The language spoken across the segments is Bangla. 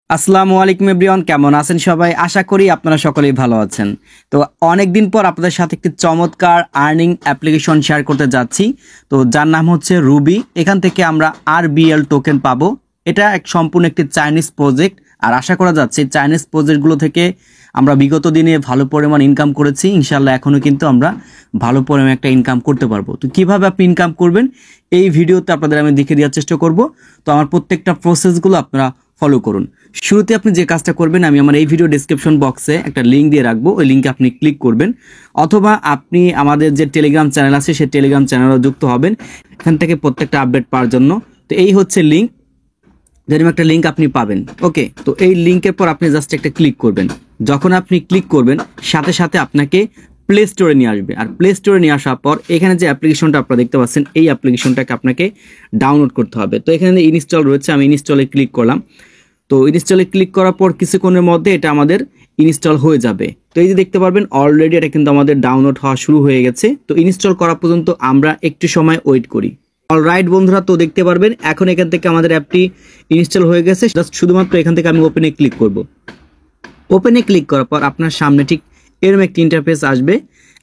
আসসালামু আলাইকুম এভরিওয়ান, কেমন আছেন সবাই? আশা করি আপনারা সকলেই ভালো আছেন। তো অনেকদিন পর আপনাদের সাথে একটি চমৎকার আর্নিং অ্যাপ্লিকেশন শেয়ার করতে যাচ্ছি, তো যার নাম হচ্ছে রুবি। এখান থেকে আমরা RBL টোকেন পাবো। এটা সম্পূর্ণ একটি চাইনিজ প্রজেক্ট, আর আশা করা যাচ্ছে চাইনিজ প্রজেক্টগুলো থেকে আমরা বিগত দিনে ভালো পরিমাণ ইনকাম করেছি। ইনশাল্লাহ এখনও কিন্তু আমরা ভালো পরিমাণ একটা ইনকাম করতে পারবো। তো কিভাবে আপনি ইনকাম করবেন এই ভিডিওতে আপনাদের আমি দেখিয়ে দেওয়ার চেষ্টা করব। তো আমার প্রত্যেকটা প্রসেসগুলো আপনারা ফলো করুন। শুরুতে আপনি যে কাজটা করবেন, আমি আমার এই ভিডিও ডেসক্রিপশন বক্সে একটা লিঙ্ক দিয়ে রাখবো, ওই লিঙ্কে আপনি ক্লিক করবেন, অথবা আপনি আমাদের যে টেলিগ্রাম চ্যানেল আছে সেই টেলিগ্রাম চ্যানেলও যুক্ত হবেন এখান থেকে প্রত্যেকটা আপডেট পাওয়ার জন্য। তো এই হচ্ছে লিঙ্ক, যেরকম একটা লিঙ্ক আপনি পাবেন। ওকে, তো এই লিঙ্কের পর আপনি জাস্ট একটা ক্লিক করবেন। যখন আপনি ক্লিক করবেন সাথে সাথে আপনাকে প্লে স্টোরে নিয়ে আসবে, আর প্লে স্টোরে নিয়ে আসার পর এখানে যে অ্যাপ্লিকেশনটা আপনারা দেখতে পাচ্ছেন এই অ্যাপ্লিকেশনটাকে আপনাকে ডাউনলোড করতে হবে। তো এখানে ইনস্টল রয়েছে, আমি ইনস্টলে ক্লিক করলাম। তো ইনস্টলে ক্লিক করার পর কিছুক্ষণের মধ্যে এটা আমাদের ইনস্টল হয়ে যাবে। তো এই যে দেখতে পারবেন অলরেডি এটা কিন্তু আমাদের ডাউনলোড হওয়া শুরু হয়ে গেছে। তো ইনস্টল করা পর্যন্ত আমরা একটু সময় ওয়েট করি। অলরাইট বন্ধুরা, তো দেখতে পারবেন এখন এখান থেকে আমাদের অ্যাপটি ইনস্টল হয়ে গেছে। জাস্ট শুধুমাত্র এখান থেকে আমি ওপেনে ক্লিক করব। ওপেনে ক্লিক করার পর আপনার সামনে ঠিক এরকম একটি ইন্টারফেস আসবে।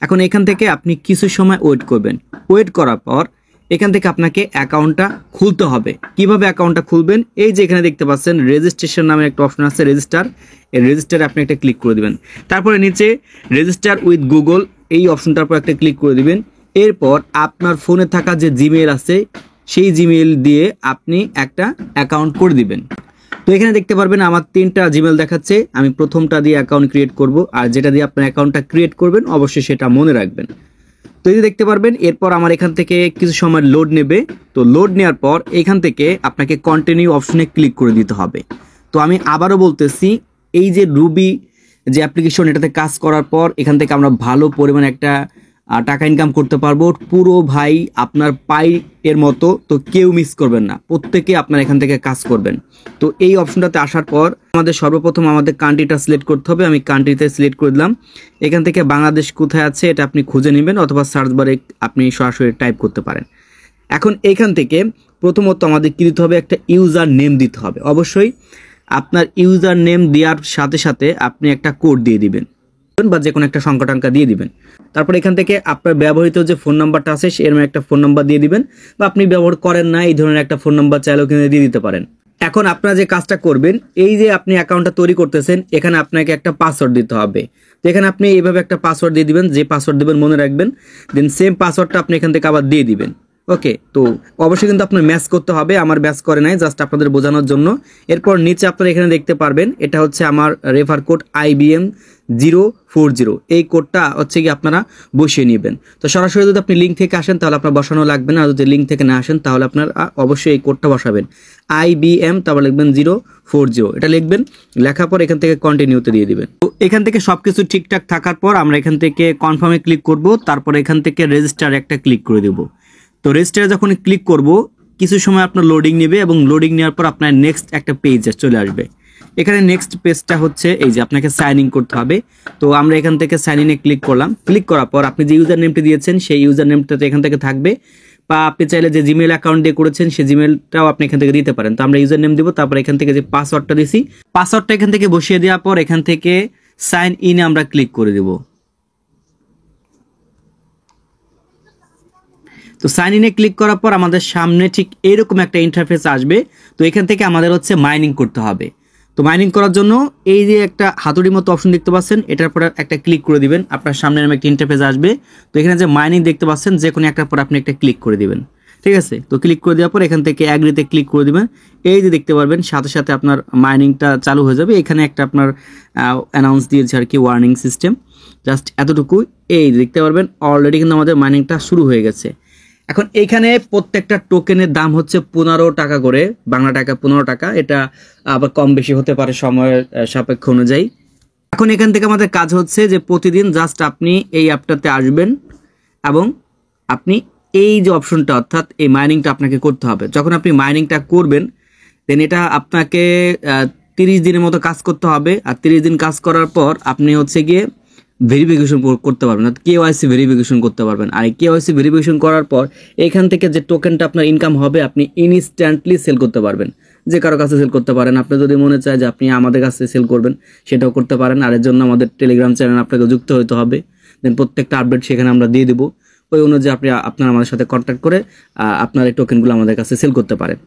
এখন এখান থেকে আপনি কিছু সময় ওয়েট করবেন। ওয়েট করার পর এখান থেকে আপনাকে অ্যাকাউন্টটা খুলতে হবে। কিভাবে অ্যাকাউন্টটা খুলবেন, এই যে এখানে দেখতে পাচ্ছেন রেজিস্ট্রেশন নামে একটা অপশন আছে, রেজিস্টার। এই রেজিস্টারে আপনি একটা ক্লিক করে দিবেন। তারপরে নিচে রেজিস্টার উইথ গুগল এই অপশনটার উপর একটা ক্লিক করে দিবেন। এরপর আপনার ফোনে থাকা যে জিমেইল আছে সেই জিমেইল দিয়ে আপনি একটা অ্যাকাউন্ট করে দিবেন। তো এখানে দেখতে পারবেন আমার 3টা জিমেইল দেখাচ্ছে। আমি প্রথমটা দিয়ে অ্যাকাউন্ট ক্রিয়েট করব, আর যেটা দিয়ে আপনার অ্যাকাউন্টটা ক্রিয়েট করবেন অবশ্যই সেটা মনে রাখবেন। তো এই যে দেখতে পারবেন এরপর আমার এখান থেকে কিছু সময় লোড নেবে। তো লোড নেওয়ার পর এখান থেকে আপনাকে কন্টিনিউ অপশনে ক্লিক করে দিতে হবে। তো আমি আবারও বলতেছি, এই যে রুবি যে অ্যাপ্লিকেশন, এটাতে কাজ করার পর এখান থেকে আমরা ভালো পরিমাণে একটা টাকা ইনকাম করতে পারবো। পুরো ভাই আপনার পাই এর মতো, তো কেউ মিস করবেন না, প্রত্যেকে আপনার এখান থেকে কাজ করবেন। তো এই অপশনটাতে আসার পর আমাদের সর্বপ্রথম আমাদের কান্ট্রিটা সিলেক্ট করতে হবে। আমি কান্ট্রিতে সিলেক্ট করে দিলাম। এখান থেকে বাংলাদেশ কোথায় আছে এটা আপনি খুঁজে নেবেন, অথবা সার্চ বারে আপনি সরাসরি টাইপ করতে পারেন। এখন এখান থেকে প্রথমত আমাদের কি দিতে হবে, একটা ইউজার নেম দিতে হবে। অবশ্যই আপনার ইউজার নেম দেওয়ার সাথে সাথে আপনি একটা কোড দিয়ে দিবেন, বা যে কোনো একটা সংখ্যা টাঙ্কা দিয়ে দিবেন। তারপর এখান থেকে আপনার ব্যবহৃত যে ফোন নাম্বারটা আছে এরকম একটা ফোন নাম্বার দিয়ে দিবেন, বা আপনি ব্যবহার করেন না এই ধরনের একটা ফোন নাম্বার চাইলেও কিন্তু দিয়ে দিতে পারেন। এখন আপনারা যে কাজটা করবেন, এই যে আপনি অ্যাকাউন্টটা তৈরি করতেছেন এখানে আপনাকে একটা পাসওয়ার্ড দিতে হবে। তো এখানে আপনি এইভাবে একটা পাসওয়ার্ড দিয়ে দিবেন, যে পাসওয়ার্ড দেবেন মনে রাখবেন, দেন সেম পাসওয়ার্ডটা আপনি এখান থেকে আবার দিয়ে দিবেন। ওকে, তো অবশ্যই কিন্তু আপনার ম্যাচ করতে হবে, আমার ম্যাচ করে নাই, জাস্ট আপনাদের বোঝানোর জন্য। এরপর নিচে আপনারা এখানে দেখতে পারবেন এটা হচ্ছে আমার রেফার কোড IBM040। এই কোডটা হচ্ছে কি আপনারা বসিয়ে নেবেন। তো সরাসরি যদি আপনি লিঙ্ক থেকে আসেন তাহলে আপনার বসানো লাগবে না, আর যদি লিঙ্ক থেকে না আসেন তাহলে আপনার অবশ্যই এই কোডটা বসাবেন, IBM, তারপর লিখবেন 040, এটা লিখবেন। লেখার পর এখান থেকে কন্টিনিউতে দিয়ে দিবেন। তো এখান থেকে সবকিছু ঠিকঠাক থাকার পর আমরা এখান থেকে কনফার্মে ক্লিক করব। তারপর এখান থেকে রেজিস্টার একটা ক্লিক করে দেবো। তো রেজিস্টারে যখন ক্লিক করব কিছু সময় আপনার লোডিং নেবে, এবং লোডিং নেওয়ার পর আপনার নেক্সট একটা পেজে চলে আসবে। এখানে নেক্সট পেজটা হচ্ছে এই যে আপনাকে সাইন ইন করতে হবে। তো আমরা এখান থেকে সাইন ইনে ক্লিক করলাম। ক্লিক করার পর আপনি যে ইউজার নেমটি দিয়েছেন সেই ইউজার নেমটা এখান থেকে থাকবে, বা আপনি চাইলে যে জিমেল অ্যাকাউন্ট দিয়ে করেছেন সেই জিমেলটাও আপনি এখান থেকে দিতে পারেন। তো আমরা ইউজার নেম দিব, তারপর এখান থেকে যে পাসওয়ার্ডটা দিছি পাসওয়ার্ডটা এখান থেকে বসিয়ে দেওয়ার পর এখান থেকে সাইন ইনে আমরা ক্লিক করে দেব। তো সাইন ইনে ক্লিক করার পর আমাদের সামনে ঠিক এরকম একটা ইন্টারফেস আসবে। তো এখান থেকে আমাদের হচ্ছে মাইনিং করতে হবে। তো মাইনিং করার জন্য এই যে একটা হাতুড়ির মতো অপশন দেখতে পাচ্ছেন, এটার পর একটা ক্লিক করে দিবেন, আপনার সামনে এরকম একটা ইন্টারফেস আসবে। তো এখানে যে মাইনিং দেখতে পাচ্ছেন যে কোনো একটার পর আপনি একটা ক্লিক করে দিবেন, ঠিক আছে। তো ক্লিক করে দেওয়ার পর এখান থেকে অ্যাগ্রিতে ক্লিক করে দিবেন। এই যে দেখতে পারবেন সাথে সাথে আপনার মাইনিংটা চালু হয়ে যাবে। এখানে একটা আপনার অ্যানাউন্স দিয়েছে আর কি, ওয়ার্নিং সিস্টেম, জাস্ট এতটুকু। এই দেখতে পারবেন অলরেডি কিন্তু আমাদের মাইনিংটা শুরু হয়ে গেছে। এখন এইখানে প্রত্যেকটা টোকেনের দাম হচ্ছে 15 টাকা করে, বাংলা টাকা 15 টাকা। এটা আবার কম বেশি হতে পারে সময়ের সাপেক্ষ অনুযায়ী। এখন এখান থেকে আমাদের কাজ হচ্ছে যে প্রতিদিন জাস্ট আপনি এই অ্যাপটাতে আসবেন, এবং আপনি এই যে অপশনটা অর্থাৎ এই মাইনিংটা আপনাকে করতে হবে। যখন আপনি মাইনিংটা করবেন দেন এটা আপনাকে 30 দিনের মতো কাজ করতে হবে। আর 30 দিন কাজ করার পর আপনি হচ্ছে গিয়ে ভেরিফিকেশন করতে পারবেন, KYC ভেরিফিকেশন করতে পারবেন। আর KYC ভেরিফিকেশন করার পর এখান থেকে যে টোকেনটা আপনার ইনকাম হবে আপনি ইনস্ট্যান্টলি সেল করতে পারবেন। যে কারো কাছে সেল করতে পারেন। আপনি যদি মনে চায় যে আপনি আমাদের কাছে সেল করবেন, সেটাও করতে পারেন। আর এর জন্য আমাদের টেলিগ্রাম চ্যানেল আপনাকে যুক্ত হতে হবে। দেন প্রত্যেকটা আপডেট সেখানে আমরা দিয়ে দেবো। ওই অনুযায়ী আপনারা আমাদের সাথে কন্ট্যাক্ট করে আপনার এই টোকেনগুলো আমাদের কাছে সেল করতে পারেন।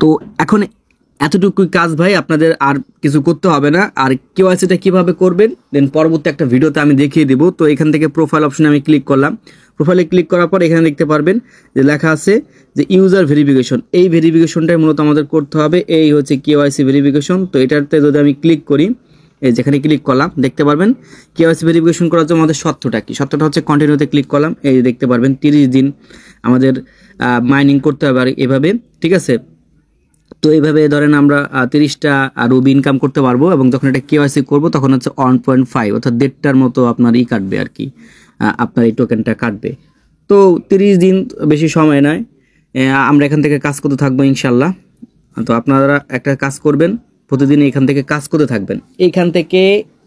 তো এখন এতটুকুই কাজ ভাই, আপনাদের আর কিছু করতে হবে না। আর কেওয়াইসিটা কিভাবে করবেন দেন পরবর্তী একটা ভিডিওতে আমি দেখিয়ে দেবো। তো এখান থেকে প্রোফাইল অপশনে আমি ক্লিক করলাম। প্রোফাইলে ক্লিক করার পর এখানে দেখতে পারবেন যে লেখা আছে যে ইউজার ভেরিফিকেশন। এই ভেরিফিকেশনটাই মূলত আমাদের করতে হবে। এই হচ্ছে কেওয়াইসি ভেরিফিকেশন। তো এটাতে যদি আমি ক্লিক করি, এই যেখানে ক্লিক করলাম দেখতে পারবেন কেওয়াইসি ভেরিফিকেশন করার জন্য আমাদের শর্তটা কি। শর্তটা হচ্ছে কন্টিনিউতে ক্লিক করলাম। এই দেখতে পারবেন 30 দিন আমাদের মাইনিং করতে হবে আর এভাবে, ঠিক আছে। তো এইভাবে ধরেন আমরা 30টা রুবি ইনকাম করতে পারবো, এবং যখন এটা কেওয়াইসি করবো তখন হচ্ছে 1.5 অর্থাৎ 1.5টার মতো আপনার কাটবে আর কি, আপনার এই টোকেনটা কাটবে। তো 30 দিন বেশি সময় নয়, আমরা এখান থেকে কাজ করতে থাকবো ইনশাল্লাহ। তো আপনারা একটা কাজ করবেন, প্রতিদিন এখান থেকে কাজ করতে থাকবেন। এইখান থেকে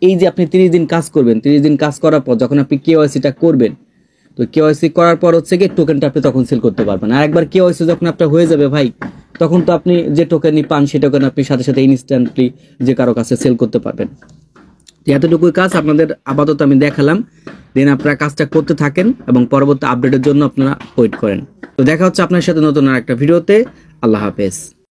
এই যে আপনি 30 দিন কাজ করবেন, 30 দিন কাজ করার পর যখন আপনি কেওয়াইসিটা করবেন, তো কেওয়াইসি করার পর হচ্ছে কি টোকেনটা আপনি তখন সেল করতে পারবেন। আর একবার কেওয়াইসি যখন আপনার হয়ে যাবে ভাই, তখন তো আপনি যে টোকেনই পান সেই টোকেন আপনি সাথে সাথে ইনস্ট্যান্টলি যে কারো কাছে সেল করতে পারবেন। এতটুকুই কাজ আপনাদের আপাতত আমি দেখালাম। দেন আপনারা কাজটা করতে থাকেন এবং পরবর্তী আপডেটের জন্য আপনারা ওয়েট করেন। তো দেখা হচ্ছে আপনার সাথে নতুন আর একটা ভিডিওতে। আল্লাহ হাফেজ।